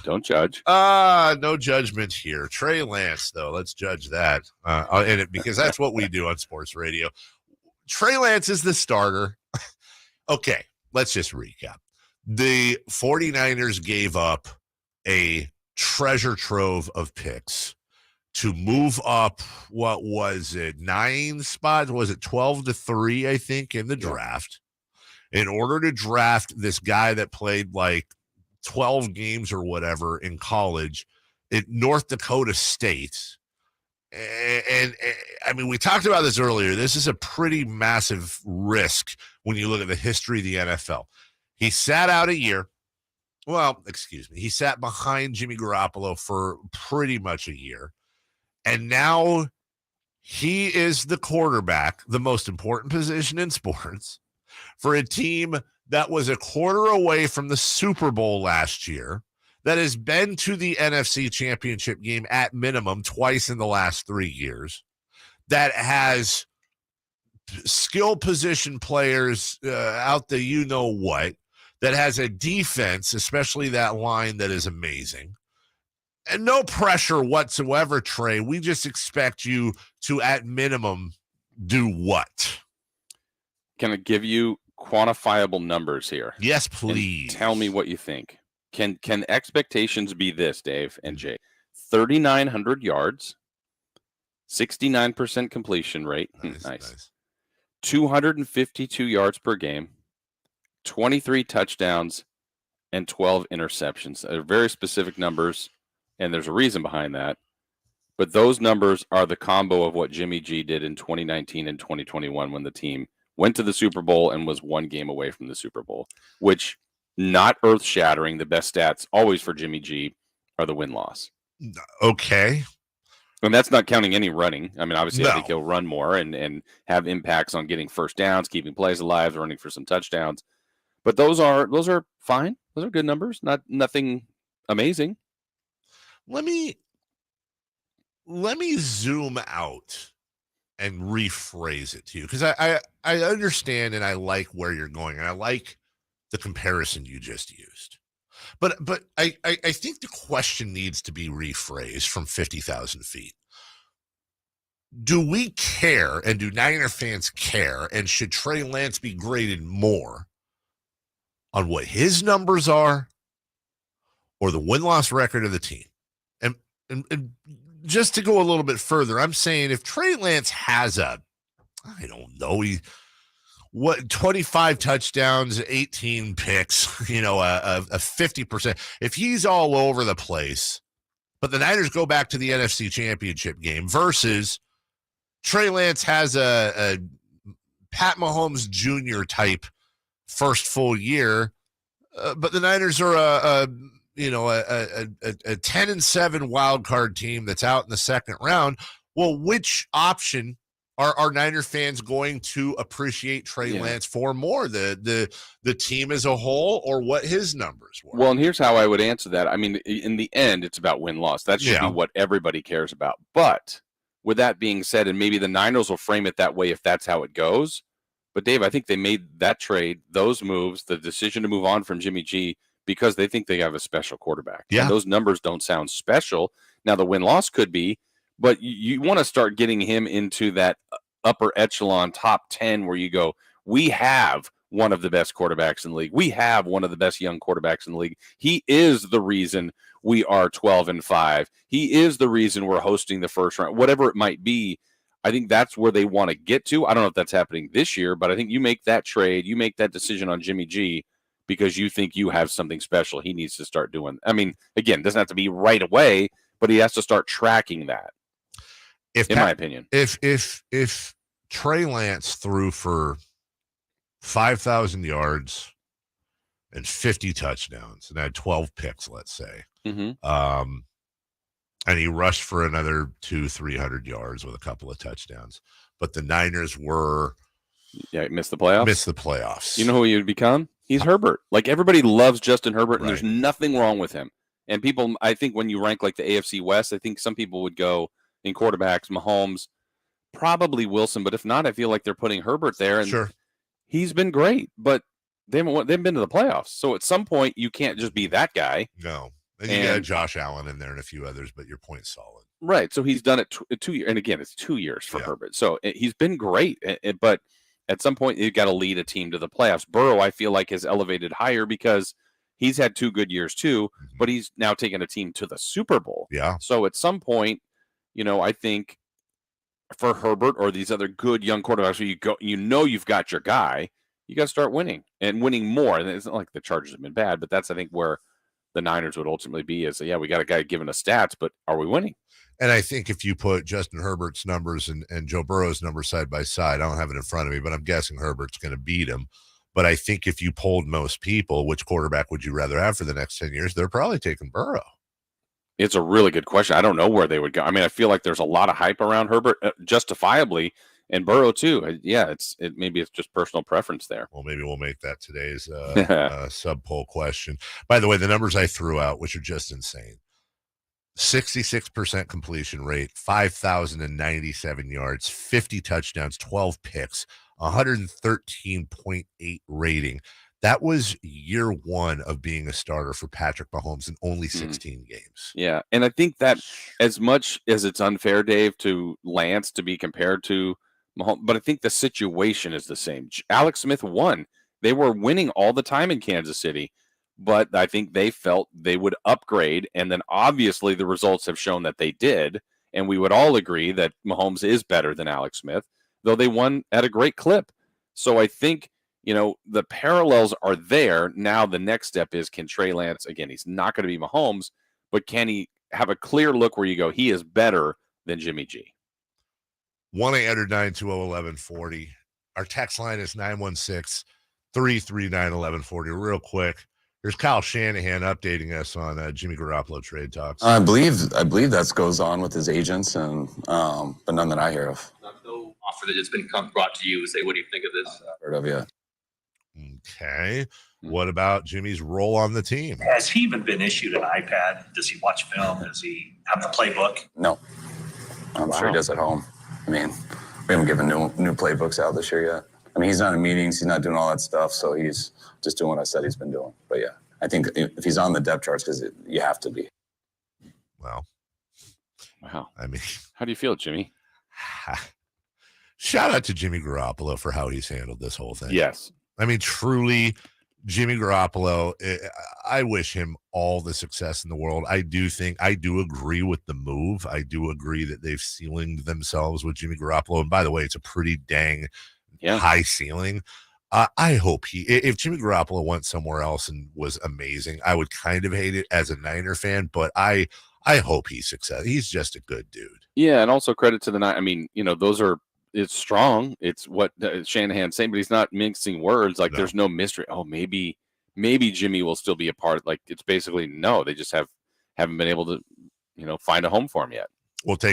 Don't judge. No judgment here. Trey Lance, though, let's judge that. Because that's what we do on sports radio. Trey Lance is the starter. Okay, let's just recap. The 49ers gave up a treasure trove of picks to move up, what was it, 9 spots? Was it 12-3, I think, in the draft, in order to draft this guy that played like 12 games or whatever in college at North Dakota State. And I mean, we talked about this earlier. This is a pretty massive risk when you look at the history of the NFL. He sat out a year. Well, excuse me. He sat behind Jimmy Garoppolo for pretty much a year. And now he is the quarterback, the most important position in sports, for a team that was a quarter away from the Super Bowl last year, that has been to the NFC Championship game at minimum twice in the last 3 years, that has skill position players out there, you know what, that has a defense, especially that line, that is amazing. And no pressure whatsoever, Trey. We just expect you to, at minimum, do what? Can I give you quantifiable numbers here? Yes, please. And tell me what you think. Can expectations be this, Dave and Jay? 3,900 yards, 69% completion rate. Nice. 252 yards per game, 23 touchdowns, and 12 interceptions. They're very specific numbers, and there's a reason behind that. But those numbers are the combo of what Jimmy G did in 2019 and 2021 when the team went to the Super Bowl and was 1 game away from the Super Bowl, which, not earth-shattering. The best stats always for Jimmy G are the win-loss. Okay. And that's not counting any running. I mean, obviously, I think he'll run more and have impacts on getting first downs, keeping plays alive, running for some touchdowns. But those are fine. Those are good numbers. Nothing amazing. Let me zoom out and rephrase it to you, because I understand and I like where you're going, and I like the comparison you just used. But I think the question needs to be rephrased from 50,000 feet. Do we care, and do Niner fans care, and should Trey Lance be graded more on what his numbers are or the win-loss record of the team? And just to go a little bit further, I'm saying if Trey Lance has 25 touchdowns, 18 picks, a 50%. If he's all over the place, but the Niners go back to the NFC Championship game versus Trey Lance has a Pat Mahomes Jr. type first full year, but the Niners are a 10-7 wild card team that's out in the second round. Well, which option are Niner fans going to appreciate Trey Lance for more, the team as a whole, or what his numbers were? Well, and here's how I would answer that. I mean, in the end, it's about win-loss. That should be what everybody cares about. But with that being said, and maybe the Niners will frame it that way if that's how it goes. But, Dave, I think they made that trade, those moves, the decision to move on from Jimmy G, because they think they have a special quarterback. Yeah. And those numbers don't sound special. Now, the win-loss could be, but you want to start getting him into that upper echelon top 10 where you go, we have one of the best quarterbacks in the league. We have one of the best young quarterbacks in the league. He is the reason we are 12-5. He is the reason we're hosting the first round, whatever it might be. I think that's where they want to get to. I don't know if that's happening this year, but I think you make that trade, you make that decision on Jimmy G because you think you have something special he needs to start doing. I mean, again, it doesn't have to be right away, but he has to start tracking that. In my opinion, if Trey Lance threw for 5,000 yards and 50 touchdowns and had 12 picks, let's say, and he rushed for another 200-300 yards with a couple of touchdowns, but the Niners missed the playoffs. You know who he would become? He's Herbert. Like, everybody loves Justin Herbert, and there's nothing wrong with him. And people, I think when you rank like the AFC West, I think some people would go in quarterbacks, Mahomes, probably Wilson, but if not, I feel like they're putting Herbert there, and he's been great, but they haven't been to the playoffs. So at some point, you can't just be that guy. No. And you got Josh Allen in there and a few others, but your point's solid. Right. So he's done it 2 years. And again, it's 2 years for Herbert. So he's been great. But at some point, you've got to lead a team to the playoffs. Burrow, I feel like, has elevated higher because he's had 2 good years too, but he's now taken a team to the Super Bowl. Yeah. So at some point, I think for Herbert or these other good young quarterbacks, where you've got your guy, you got to start winning and winning more. And it's not like the Chargers have been bad, but that's, I think, where the Niners would ultimately be is, we got a guy giving us stats, but are we winning? And I think if you put Justin Herbert's numbers and Joe Burrow's numbers side by side, I don't have it in front of me, but I'm guessing Herbert's going to beat him. But I think if you polled most people, which quarterback would you rather have for the next 10 years? They're probably taking Burrow. It's a really good question. I don't know where they would go. I mean, I feel like there's a lot of hype around Herbert, justifiably, and Burrow too. Maybe it's just personal preference there. Well, maybe we'll make that today's sub poll question. By the way, the numbers I threw out, which are just insane: 66% completion rate, 5,097 yards, 50 touchdowns, 12 picks, 113.8 rating. That was year 1 of being a starter for Patrick Mahomes in only 16 games. Yeah, and I think that as much as it's unfair, Dave, to Lance to be compared to Mahomes, but I think the situation is the same. Alex Smith won. They were winning all the time in Kansas City, but I think they felt they would upgrade, and then obviously the results have shown that they did, and we would all agree that Mahomes is better than Alex Smith, though they won at a great clip. So I think the parallels are there. Now the next step is, can Trey Lance, again, he's not going to be Mahomes, but can he have a clear look where you go, he is better than Jimmy G? 1-800-920-1140. Our text line is 916-339-1140. Real quick, here's Kyle Shanahan updating us on Jimmy Garoppolo trade talks. I believe that goes on with his agents, and but none that I hear of. No offer that has been brought to you. Say, what do you think of this? Heard of yet? Okay. What about Jimmy's role on the team? Has he even been issued an iPad? Does he watch film? Does he have the playbook? No. I'm sure he does at home. I mean, we haven't given new playbooks out this year yet. I mean, he's not in meetings. He's not doing all that stuff. So he's just doing what I said he's been doing. But yeah, I think if he's on the depth charts, because you have to be. Well, wow. I mean, how do you feel, Jimmy? Shout out to Jimmy Garoppolo for how he's handled this whole thing. Yes. I mean, truly, Jimmy Garoppolo, I wish him all the success in the world. I do agree with the move. I do agree that they've ceilinged themselves with Jimmy Garoppolo. And by the way, it's a pretty dang high ceiling. I hope if Jimmy Garoppolo went somewhere else and was amazing, I would kind of hate it as a Niner fan, but I hope he's successful. He's just a good dude. Yeah, and also credit to the Niners. I mean, it's strong. It's what Shanahan's saying, but he's not mixing words. Like, there's no mystery. Oh, maybe Jimmy will still be a part. Like, it's basically no. They just haven't been able to, find a home for him yet. We'll take